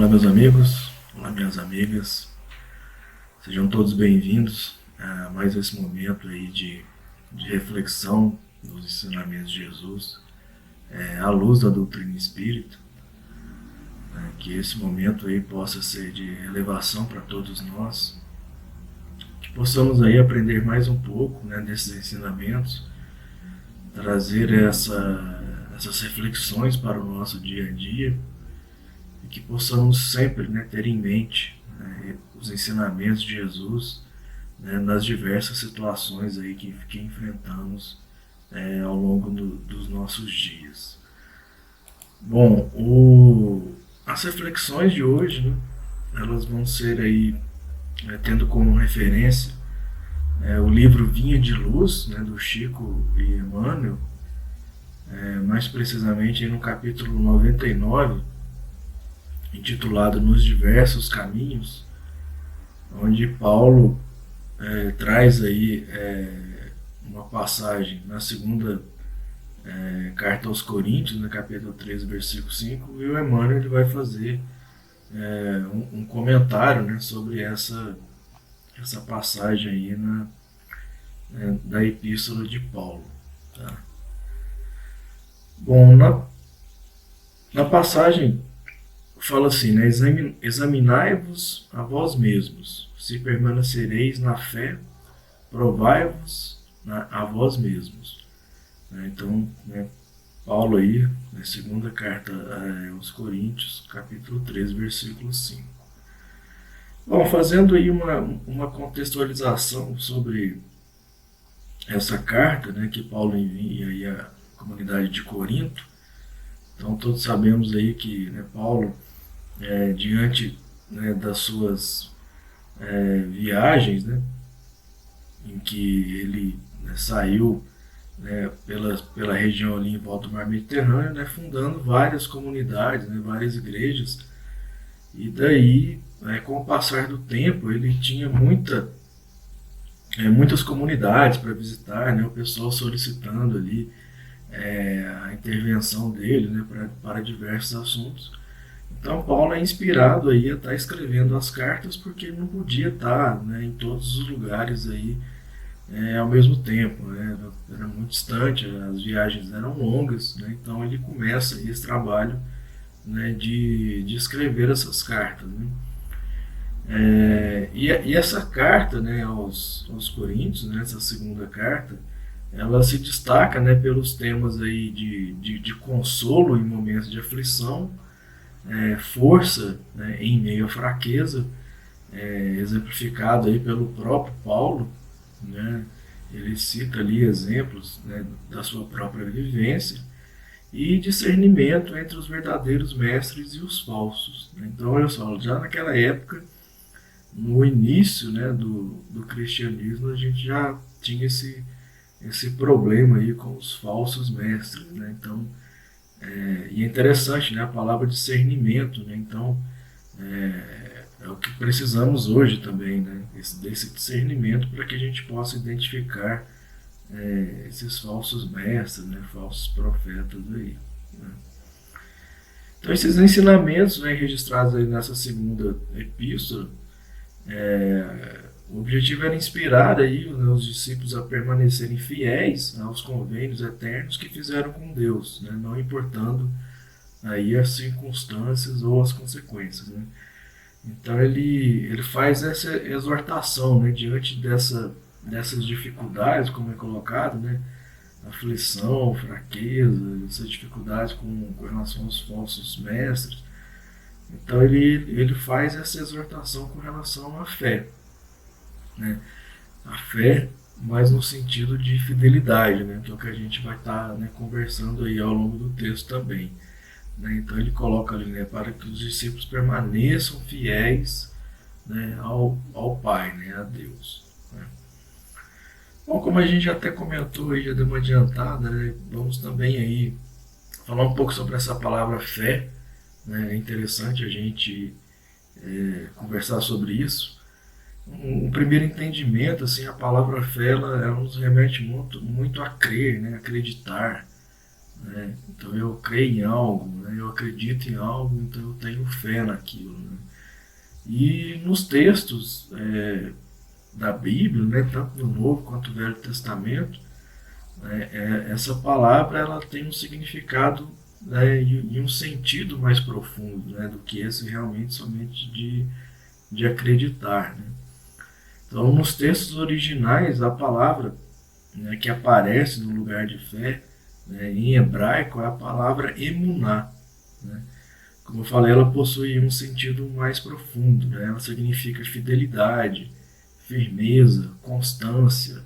Olá, meus amigos, olá, minhas amigas, sejam todos bem-vindos a mais esse momento aí de reflexão dos ensinamentos de Jesus, à luz da doutrina espírita, que esse momento aí possa ser de elevação para todos nós, que possamos aí aprender mais um pouco, desses ensinamentos, trazer essas reflexões para o nosso dia a dia, e que possamos sempre ter em mente os ensinamentos de Jesus nas diversas situações aí que enfrentamos ao longo dos nossos dias. Bom, as reflexões de hoje, elas vão ser aí tendo como referência o livro Vinha de Luz, do Chico e Emmanuel, mais precisamente aí no capítulo 99, intitulado Nos Diversos Caminhos, onde Paulo traz aí uma passagem na segunda carta aos Coríntios, no capítulo 13, versículo 5, e o Emmanuel ele vai fazer um comentário sobre essa passagem aí da epístola de Paulo. Tá? Bom, na passagem fala assim, examinai-vos a vós mesmos, se permanecereis na fé, provai-vos a vós mesmos. Então, Paulo aí, na segunda carta aos Coríntios, capítulo 13, versículo 5. Bom, fazendo aí uma contextualização sobre essa carta que Paulo envia aí à comunidade de Corinto. Então, todos sabemos aí que Paulo, diante das suas viagens, em que ele saiu pela região ali em volta do Mar Mediterrâneo, fundando várias comunidades, várias igrejas, e daí, com o passar do tempo, ele tinha muitas comunidades para visitar, o pessoal solicitando ali a intervenção dele para diversos assuntos. Então Paulo é inspirado aí a estar escrevendo as cartas, porque ele não podia estar em todos os lugares aí ao mesmo tempo, era muito distante, as viagens eram longas, então ele começa aí esse trabalho de escrever essas cartas. E essa carta aos Coríntios, essa segunda carta, ela se destaca pelos temas aí de consolo em momentos de aflição, força em meio à fraqueza, exemplificado aí pelo próprio Paulo. Ele cita ali exemplos da sua própria vivência, e discernimento entre os verdadeiros mestres e os falsos. Então, olha só, já naquela época, no início do cristianismo, a gente já tinha esse problema aí com os falsos mestres. Então, e é interessante, a palavra discernimento. Então, é o que precisamos hoje também, desse discernimento, para que a gente possa identificar esses falsos mestres, falsos profetas aí. Então, esses ensinamentos registrados aí nessa segunda epístola, o objetivo era inspirar aí os discípulos a permanecerem fiéis aos convênios eternos que fizeram com Deus, não importando aí as circunstâncias ou as consequências. Então ele faz essa exortação diante dessas dificuldades, como é colocado, aflição, fraqueza, essas dificuldades com relação aos falsos mestres. Então ele faz essa exortação com relação à fé. A fé, mas no sentido de fidelidade, que é o que a gente vai estar conversando aí ao longo do texto também. Então ele coloca ali para que os discípulos permaneçam fiéis ao Pai, a Deus. Bom, como a gente até comentou aí, já deu uma adiantada, vamos também aí falar um pouco sobre essa palavra fé. É interessante a gente conversar sobre isso. Um primeiro entendimento, assim, a palavra fé ela nos remete muito a crer, acreditar. né? Então eu creio em algo, né? Eu acredito em algo, então eu tenho fé naquilo, né? E nos textos da Bíblia, né, tanto no Novo quanto no Velho Testamento, né, essa palavra ela tem um significado, né, e um sentido mais profundo, né, do que esse realmente somente de acreditar, né? Então, nos textos originais, a palavra, né, que aparece no lugar de fé, né, em hebraico, é a palavra emuná, né? Como eu falei, ela possui um sentido mais profundo, né? Ela significa fidelidade, firmeza, constância,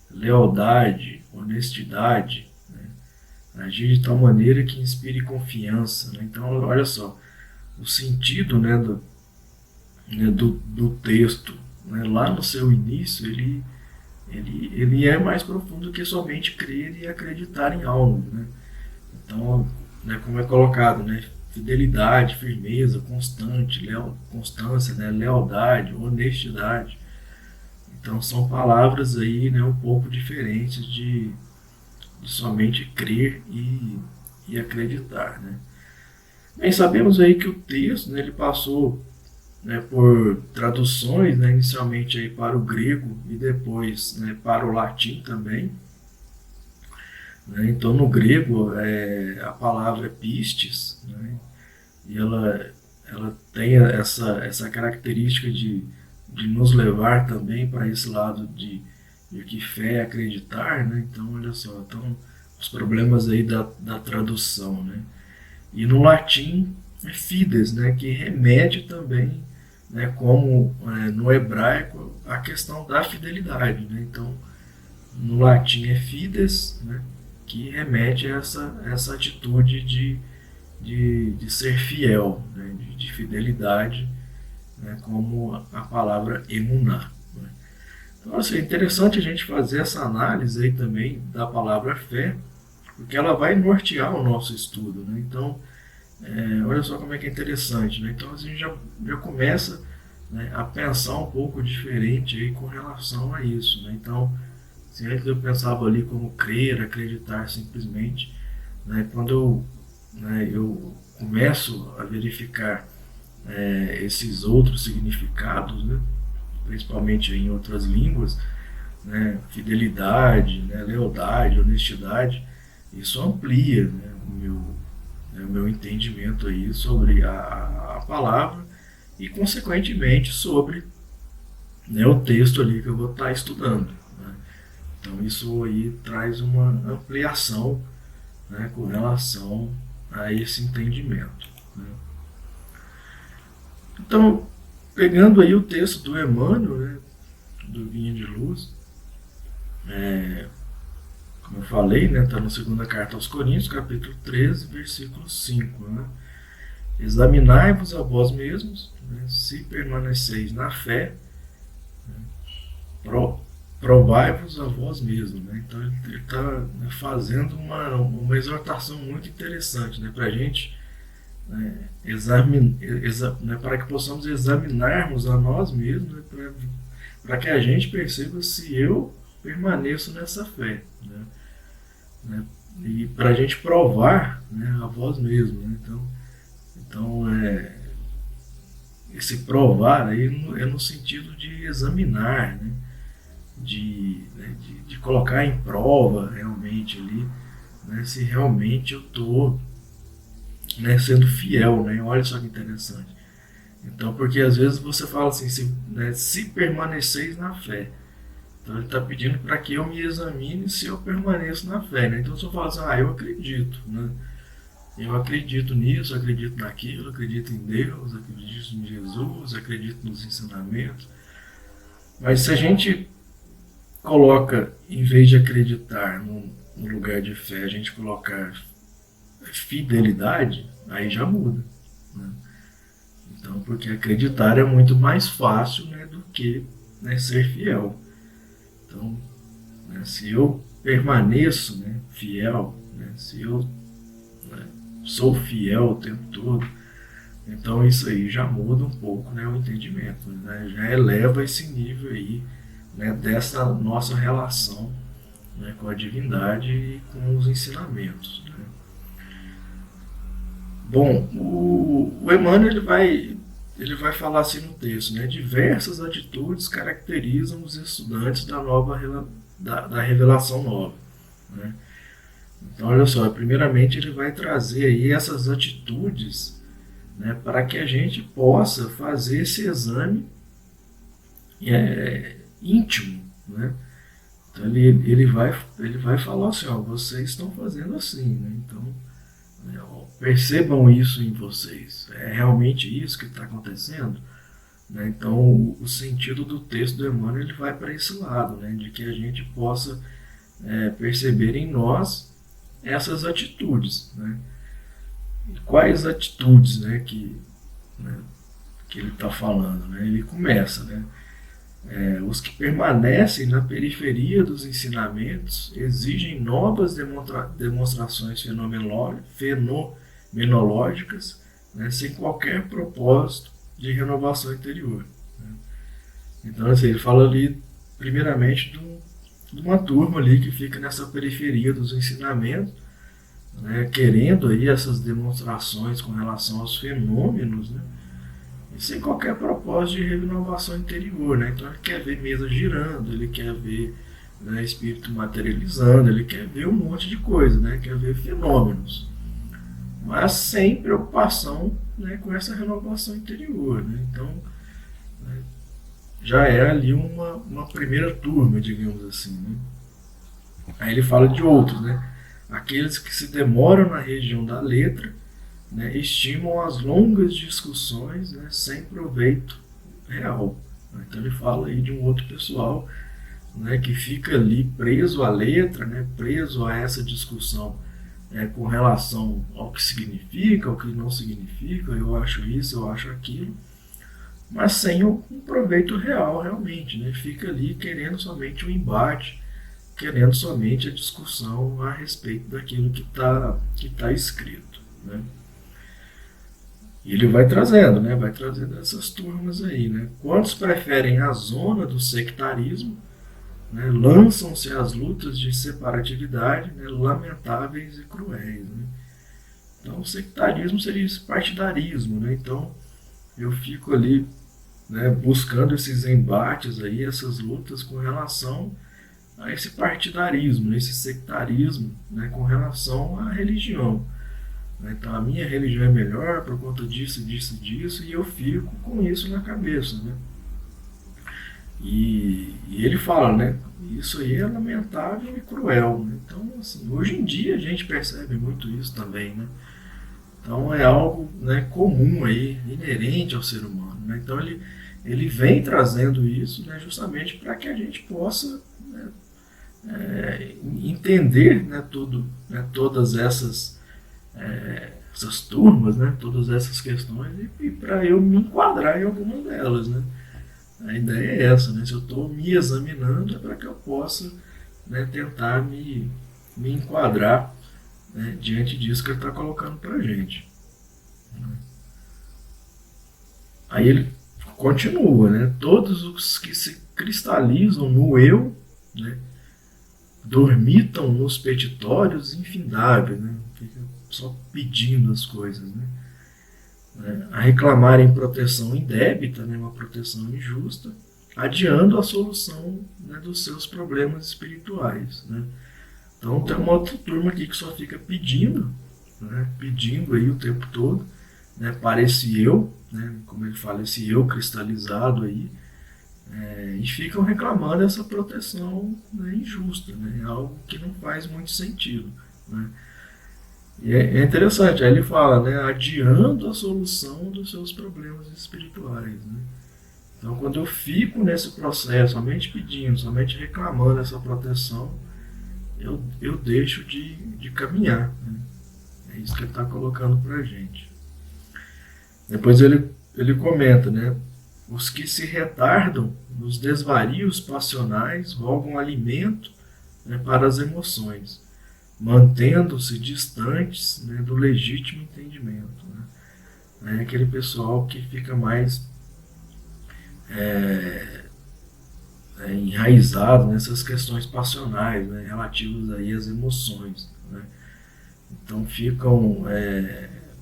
lealdade, honestidade, né? Agir de tal maneira que inspire confiança, né? Então, olha só, o sentido, né, do texto, né, lá no seu início, ele é mais profundo que somente crer e acreditar em algo, né? Então, né, como é colocado, né, fidelidade, firmeza, constância, né, lealdade, honestidade. Então são palavras aí, né, um pouco diferentes de somente crer e acreditar, né? Bem, sabemos aí que o texto, né, ele passou, né, por traduções, né, inicialmente aí para o grego e depois, né, para o latim também, né? Então no grego a palavra é pistes, né, e ela tem essa característica de nos levar também para esse lado de que fé é acreditar, né? Então olha só, então, os problemas aí da tradução, né? E no latim é fides, né, que remete também, né, como no hebraico, a questão da fidelidade, né? Então no latim é fides, né, que remete a essa atitude de ser fiel, né, de fidelidade, né, como a palavra emuná, né? Então, assim, é interessante a gente fazer essa análise aí também da palavra fé, porque ela vai nortear o nosso estudo, né? Então, olha só como é que é interessante, né? Então a gente já começa, né, a pensar um pouco diferente aí com relação a isso, né? Então, se antes eu pensava ali como crer, acreditar simplesmente, né, quando eu começo a verificar esses outros significados, né, principalmente em outras línguas, né, fidelidade, né, lealdade, honestidade, isso amplia, né, o meu entendimento aí sobre a palavra e, consequentemente, sobre, né, o texto ali que eu vou estar estudando, né? Então isso aí traz uma ampliação, né, com relação a esse entendimento, né? Então, pegando aí o texto do Emmanuel, né, do Vinha de Luz, como eu falei, né, está na segunda carta aos Coríntios, capítulo 13, versículo 5, né? Examinai-vos a vós mesmos, né, se permaneceis na fé, provai-vos a vós mesmos, né? Então ele está, né, fazendo uma exortação muito interessante, né, para a gente, né, né, para que possamos examinarmos a nós mesmos, né, para que a gente perceba se eu permaneço nessa fé, né, e para a gente provar, né, a vós mesmos, né? Então esse provar aí é no sentido de examinar, né, de colocar em prova realmente ali, né, se realmente eu estou, né, sendo fiel, né? Olha só que interessante. Então, porque às vezes você fala assim, se permaneceis na fé. Então ele está pedindo para que eu me examine se eu permaneço na fé, né? Então se eu falo assim, eu acredito, né? Eu acredito nisso, acredito naquilo, acredito em Deus, acredito em Jesus, acredito nos ensinamentos. Mas se a gente coloca, em vez de acreditar no lugar de fé, a gente colocar fidelidade, aí já muda, né? Então, porque acreditar é muito mais fácil, né, do que, né, ser fiel. Então, né, se eu permaneço, né, fiel, né, se eu, né, sou fiel o tempo todo, então isso aí já muda um pouco, né, o entendimento, né, já eleva esse nível aí, né, dessa nossa relação, né, com a divindade e com os ensinamentos, né? Bom, o Emmanuel ele vai falar assim no texto, né? Diversas atitudes caracterizam os estudantes da revelação nova, né? Então, olha só, primeiramente ele vai trazer aí essas atitudes, né, para que a gente possa fazer esse exame íntimo, né? Então ele vai falar assim, ó, vocês estão fazendo assim, né? Então, né, ó, percebam isso em vocês. É realmente isso que está acontecendo? Né? Então, o sentido do texto do Emmanuel ele vai para esse lado, né? De que a gente possa perceber em nós essas atitudes, né? E quais atitudes, né, que ele está falando, né? Ele começa, né? Os que permanecem na periferia dos ensinamentos exigem novas demonstrações fenomenológicas, né, sem qualquer propósito de renovação interior, né? Então, assim, ele fala ali, primeiramente, de uma turma ali que fica nessa periferia dos ensinamentos, né, querendo aí essas demonstrações com relação aos fenômenos, né, e sem qualquer propósito de renovação interior, né? Então ele quer ver mesa girando, ele quer ver, né, espírito materializando, ele quer ver um monte de coisa, né? Quer ver fenômenos, mas sem preocupação, né, com essa renovação interior, né? Então, né, já é ali uma primeira turma, digamos assim, né? Aí ele fala de outros, né? Aqueles que se demoram na região da letra, né, estimam as longas discussões, né, sem proveito real. Então ele fala aí de um outro pessoal, né, que fica ali preso à letra, né, preso a essa discussão, com relação ao que significa, ao que não significa, eu acho isso, eu acho aquilo, mas sem um proveito real realmente, né, fica ali querendo somente o embate, querendo somente a discussão a respeito daquilo que tá escrito, né. E ele vai trazendo, né? Vai trazendo essas turmas aí, né? Quantos preferem a zona do sectarismo, né? Lançam-se às lutas de separatividade, né? Lamentáveis e cruéis, né? Então, o sectarismo seria esse partidarismo, né? Então, eu fico ali, né, buscando esses embates aí, essas lutas com relação a esse partidarismo, esse sectarismo, né, com relação à religião. Então a minha religião é melhor por conta disso, disso, disso, e eu fico com isso na cabeça, né? E ele fala, né? Isso aí é lamentável e cruel, né? Então, assim, hoje em dia a gente percebe muito isso também, né? Então é algo, né, comum aí, inerente ao ser humano, né? Então ele vem trazendo isso, né, justamente para que a gente possa, né, entender, né, todas essas turmas, né, todas essas questões, e para eu me enquadrar em alguma delas, né. A ideia é essa, né, se eu estou me examinando é para que eu possa, né, tentar me enquadrar, né, diante disso que ele está colocando para a gente. Aí ele continua, né, todos os que se cristalizam no eu, né, dormitam nos petitórios infindáveis, né, fica só pedindo as coisas, né, a reclamarem proteção indébita, né, uma proteção injusta, adiando a solução, né, dos seus problemas espirituais, né. Então tem uma outra turma aqui que só fica pedindo, né, pedindo aí o tempo todo, né, para esse eu, né, como ele fala, esse eu cristalizado aí, e ficam reclamando dessa proteção, né, injusta, né, algo que não faz muito sentido, né. E é interessante, aí ele fala, né, adiando a solução dos seus problemas espirituais, né. Então, quando eu fico nesse processo, somente pedindo, somente reclamando dessa proteção, eu deixo de caminhar, né. É isso que ele está colocando para a gente. Depois ele comenta, né, os que se retardam nos desvarios passionais rogam alimento, né, para as emoções, mantendo-se distantes, né, do legítimo entendimento, né. É aquele pessoal que fica mais enraizado nessas questões passionais, né, relativas aí às emoções, né. Então ficam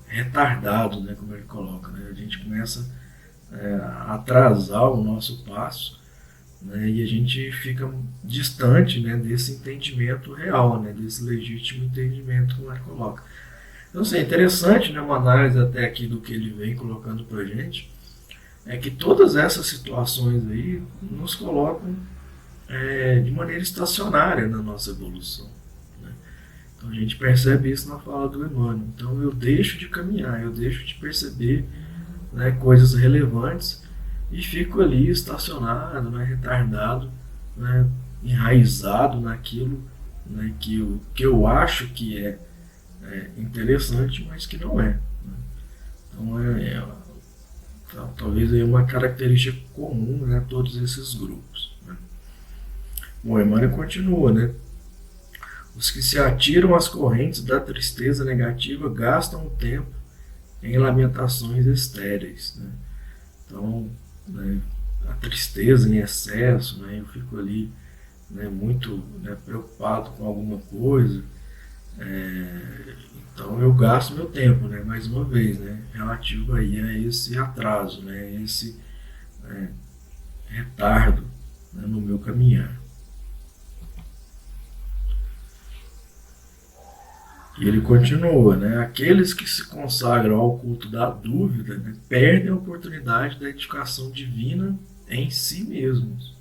retardado, né, como ele coloca, né? A gente começa a atrasar o nosso passo, né, e a gente fica distante, né, desse entendimento real, né, desse legítimo entendimento, como ele coloca. Então, assim, é interessante, né, uma análise até aqui do que ele vem colocando para a gente, é que todas essas situações aí nos colocam de maneira estacionária na nossa evolução. Né? Então a gente percebe isso na fala do Emmanuel. Então eu deixo de caminhar, eu deixo de perceber, né, coisas relevantes e fico ali estacionado, né, retardado, né, enraizado naquilo, né, que eu acho que é interessante, mas que não é. Né? Então talvez aí uma característica comum, né, a todos esses grupos. Né? O Emmanuel continua, né? Os que se atiram às correntes da tristeza negativa gastam o tempo em lamentações estéreis. Né? Então, né, a tristeza em excesso, né, eu fico ali, né, muito, né, preocupado com alguma coisa, então eu gasto meu tempo, né, mais uma vez, né, relativo aí a esse atraso, né, esse retardo, né, no meu caminhar. E ele continua, né? Aqueles que se consagram ao culto da dúvida, né, perdem a oportunidade da edificação divina em si mesmos,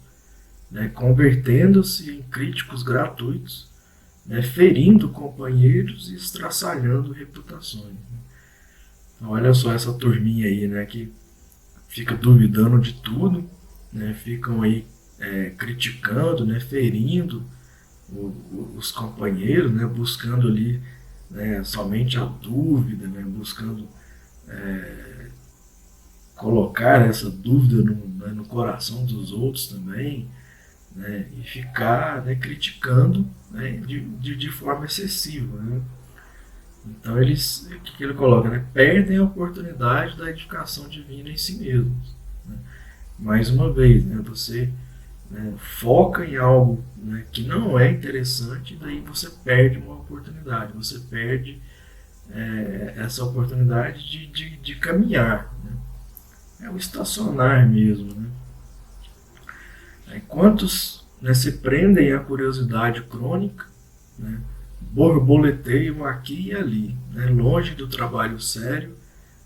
né, convertendo-se em críticos gratuitos, né, ferindo companheiros e estraçalhando reputações. Então, olha só essa turminha aí, né, que fica duvidando de tudo, né, ficam aí criticando, né, ferindo os companheiros, né, buscando ali, né, somente a dúvida, né, buscando colocar essa dúvida no coração dos outros também, né, e ficar, né, criticando, né, de forma excessiva. Né? Então eles, o que ele coloca, né, perdem a oportunidade da edificação divina em si mesmos. Né? Mais uma vez, né, você, né, foca em algo, né, que não é interessante, e daí você perde uma oportunidade, você perde essa oportunidade de caminhar. Né? É o estacionar mesmo. Né? Quantos, né, se prendem à curiosidade crônica, né, borboleteiam aqui e ali, né, longe do trabalho sério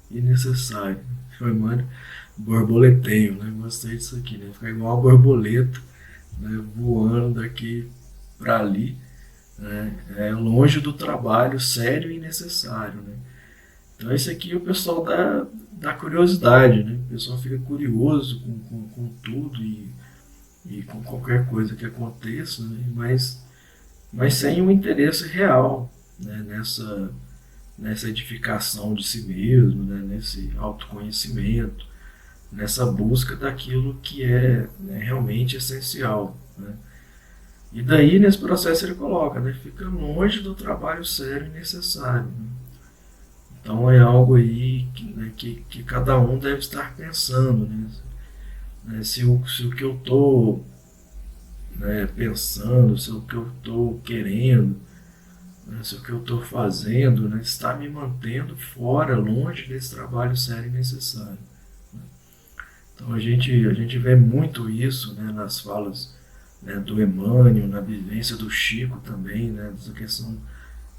e necessário. Foi, mano, borboleteio, né? Gostei disso aqui, né? Ficar igual a borboleta, né, voando daqui para ali, né, longe do trabalho sério e necessário. Né? Então, esse aqui é o pessoal da curiosidade, né? O pessoal fica curioso com tudo e com qualquer coisa que aconteça, né? mas sem um interesse real, né? nessa edificação de si mesmo, né? Nesse autoconhecimento, nessa busca daquilo que é, né, realmente essencial. Né? E daí, nesse processo, ele coloca, né, fica longe do trabalho sério e necessário. Né? Então, é algo aí né, que cada um deve estar pensando. Né? Se o que eu estou, né, pensando, se o que eu estou querendo, né, se o que eu estou fazendo, né, está me mantendo fora, longe desse trabalho sério e necessário. Então a gente vê muito isso, né, nas falas, né, do Emmanuel, na vivência do Chico também, né, dessa questão,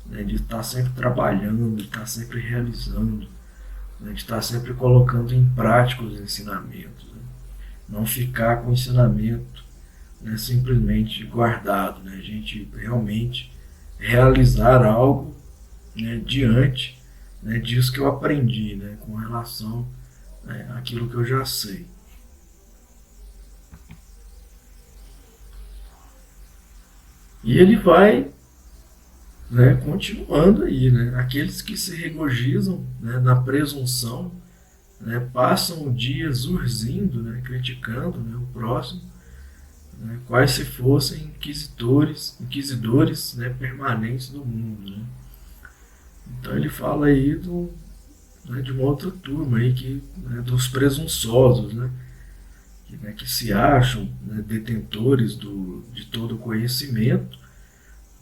né, de estar sempre trabalhando, de estar sempre realizando, né, de estar sempre colocando em prática os ensinamentos. Né, não ficar com o ensinamento, né, simplesmente guardado, né, a gente realmente realizar algo, né, diante, né, disso que eu aprendi, né, com relação àquilo que eu já sei. E ele vai, né, continuando aí, né, aqueles que se regozijam, né, na presunção, né, passam o dia zurzindo, né, criticando, né, o próximo, né, quais se fossem inquisidores, né, permanentes do mundo. Né. Então ele fala aí né, de uma outra turma aí né, dos presunçosos, né, que se acham, né, detentores de todo o conhecimento,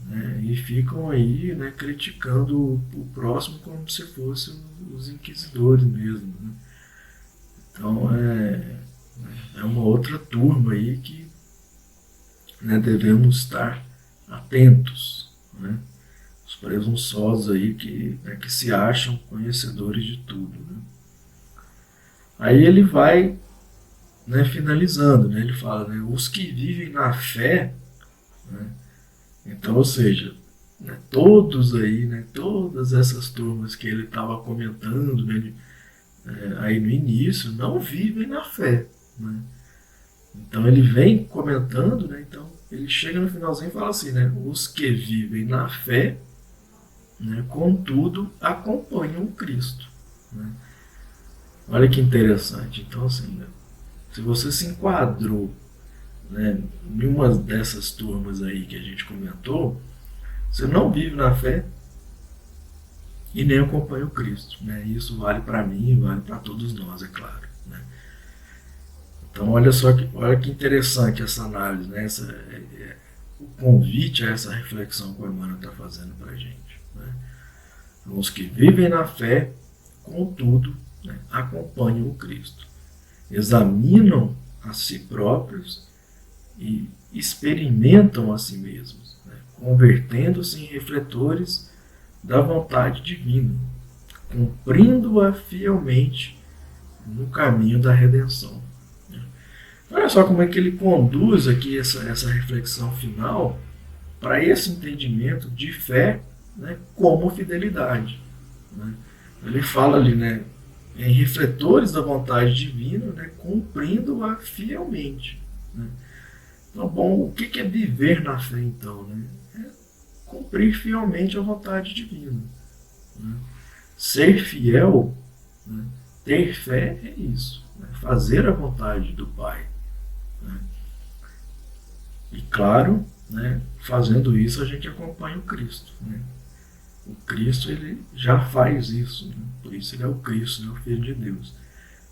né, e ficam aí, né, criticando o próximo como se fossem os inquisidores mesmo, né? Então é uma outra turma aí que, né, devemos estar atentos, né? Os presunçosos aí que se acham conhecedores de tudo, né? Aí ele vai, né, finalizando, né? Ele fala, né, os que vivem na fé, né? Então, ou seja, né, todos aí, né, todas essas turmas que ele estava comentando, né, aí no início, não vivem na fé, né? Então ele vem comentando, né, então ele chega no finalzinho e fala assim, né, os que vivem na fé, né, contudo acompanham o Cristo, né? Olha que interessante. Então, assim, né, se você se enquadrou, né, em uma dessas turmas aí que a gente comentou, você não vive na fé e nem acompanha o Cristo, né? Isso vale para mim e vale para todos nós, é claro, né? Então, olha que interessante essa análise, né? O convite a essa reflexão que o Emmanuel está fazendo para a gente, né? Então, os que vivem na fé, contudo, né, acompanham o Cristo, examinam a si próprios e experimentam a si mesmos, né, convertendo-se em refletores da vontade divina, cumprindo-a fielmente no caminho da redenção. Olha só como é que ele conduz aqui essa reflexão final para esse entendimento de fé, né, como fidelidade, né? Ele fala ali, né, em refletores da vontade divina, né, cumprindo-a fielmente, né? Então, bom, o que é viver na fé, então? Né? É cumprir fielmente a vontade divina, né? Ser fiel, né, ter fé é isso, né? Fazer a vontade do Pai, né? E claro, né, fazendo isso a gente acompanha o Cristo, né? O Cristo ele já faz isso, né? Por isso ele é o Cristo, né, o Filho de Deus.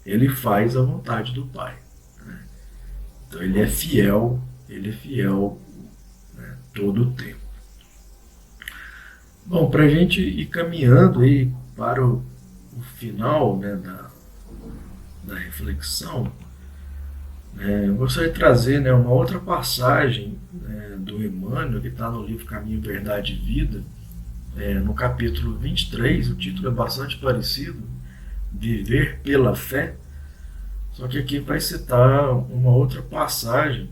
Ele faz a vontade do Pai, né? Então ele é fiel, né, todo o tempo. Bom, para a gente ir caminhando aí para o final, né, da reflexão, eu gostaria de trazer, né, uma outra passagem, né, do Emmanuel, que está no livro Caminho, Verdade e Vida, no capítulo 23, o título é bastante parecido, Viver pela Fé, só que aqui vai citar uma outra passagem,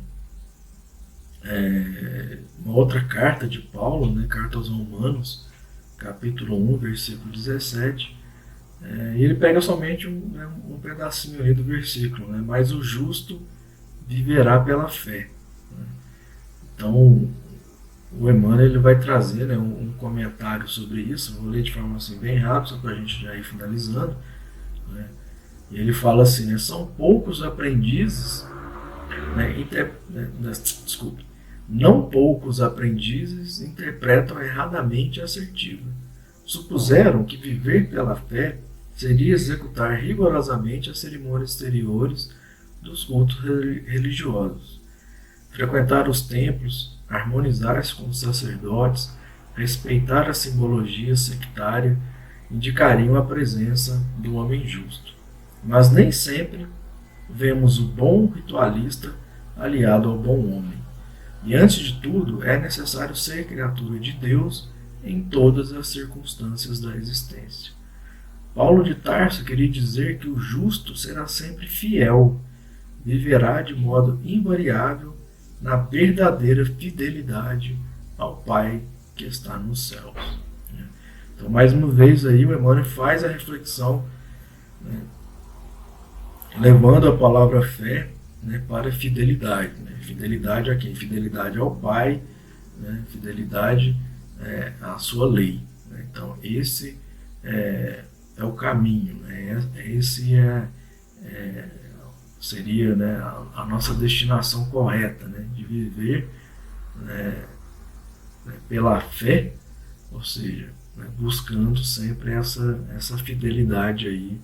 uma outra carta de Paulo, né, Carta aos Romanos, capítulo 1, versículo 17, e ele pega somente um pedacinho ali do versículo, né, mas o justo viverá pela fé, né? Então, o Emmanuel ele vai trazer, né, um comentário sobre isso. Eu vou ler de forma assim, bem rápida, só para a gente já ir finalizando, né? E ele fala assim, né, são poucos aprendizes, né, desculpe, não poucos aprendizes interpretam erradamente a assertiva. Supuseram que viver pela fé seria executar rigorosamente as cerimônias exteriores dos cultos religiosos, frequentar os templos, harmonizar-se com os sacerdotes, respeitar a simbologia sectária, indicariam a presença do homem justo. Mas nem sempre vemos o bom ritualista aliado ao bom homem. E antes de tudo, é necessário ser criatura de Deus em todas as circunstâncias da existência. Paulo de Tarso queria dizer que o justo será sempre fiel, viverá de modo invariável na verdadeira fidelidade ao Pai que está nos céus. Então, mais uma vez aí o Emmanuel faz a reflexão, né, levando a palavra fé, né, para fidelidade, né? Fidelidade a quem? Fidelidade ao Pai, né? Fidelidade à sua lei, né? Então esse é o caminho, né? Esse seria, né, a nossa destinação correta, né, de viver, né, pela fé, ou seja, né, buscando sempre essa fidelidade aí,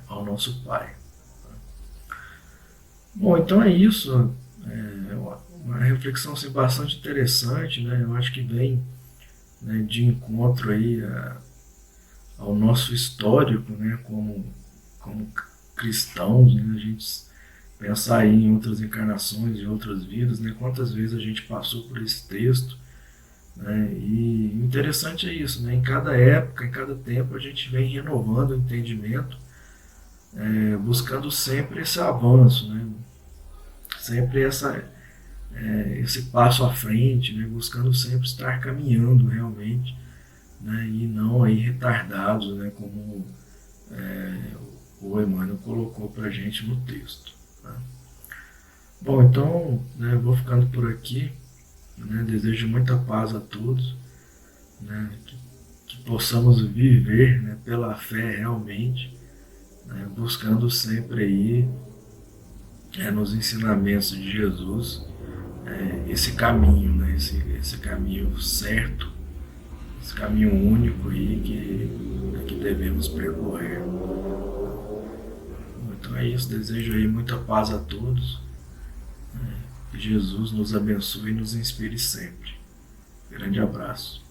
ao nosso Pai. Bom, então é isso. Uma reflexão assim, bastante interessante, né? Eu acho que vem, né, de encontro aí ao nosso histórico, né, como cristãos, né? A gente pensar aí em outras encarnações, em outras vidas, né? Quantas vezes a gente passou por esse texto, né? E o interessante é isso, né? Em cada época, em cada tempo, a gente vem renovando o entendimento, buscando sempre esse avanço, né? Sempre esse passo à frente, né? Buscando sempre estar caminhando realmente, né? E não aí retardados, né? Como o Emmanuel colocou para a gente no texto. Tá? Bom, então, né, eu vou ficando por aqui, né? Desejo muita paz a todos, né? Que possamos viver, né, pela fé realmente, né, buscando sempre aí nos ensinamentos de Jesus esse caminho, né, esse caminho certo, esse caminho único aí que devemos percorrer. Então é isso, desejo aí muita paz a todos, né, que Jesus nos abençoe e nos inspire sempre. Grande abraço.